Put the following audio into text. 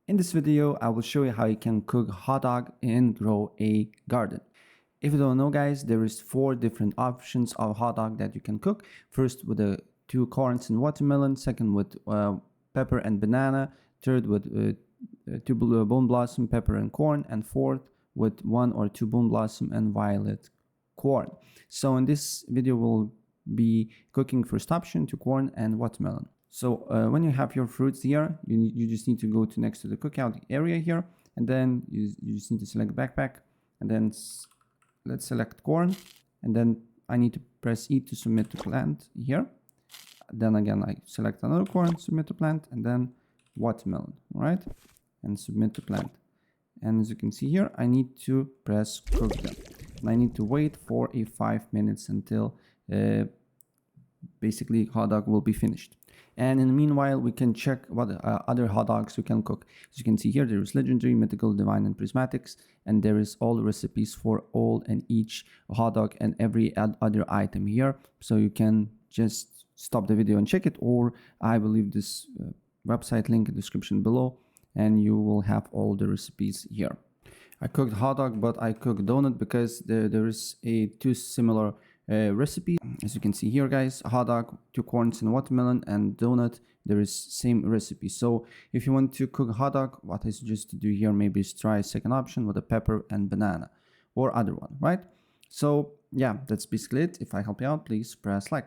In this video, I will show you how you can cook hot dog and grow a garden. If you don't know guys, there is 4 different options of hot dog that you can cook. First with the 2 corns and watermelon, second with pepper and banana, third with 2 bone blossom, pepper and corn, and fourth with 1 or 2 bone blossom and violet corn. So in this video we'll be cooking first option, 2 corn and watermelon. So when you have your fruits here, you just need to go to next to the cookout area here, and then you just need to select backpack, and then let's select corn, and then I need to press E to submit to plant here. Then again I select another corn, submit to plant, and then watermelon, right? And submit to plant. And as you can see here, I need to press cook them. And I need to wait for 5 minutes until basically hot dog will be finished. And in the meanwhile, we can check what other hot dogs we can cook. As you can see here, there is legendary, mythical, divine, and prismatics, and there is all the recipes for all and each hot dog and every other item here. So you can just stop the video and check it, or I will leave this website link in the description below, and you will have all the recipes here. I cooked hot dog, but I cooked donut because there is two similar recipe. As you can see here guys, hot dog, 2 corns and watermelon, and donut, there is same recipe. So if you want to cook hot dog, what I suggest to do here maybe is try second option with a pepper and banana, or other one, right? So yeah, that's basically it. If I help you out, please press like.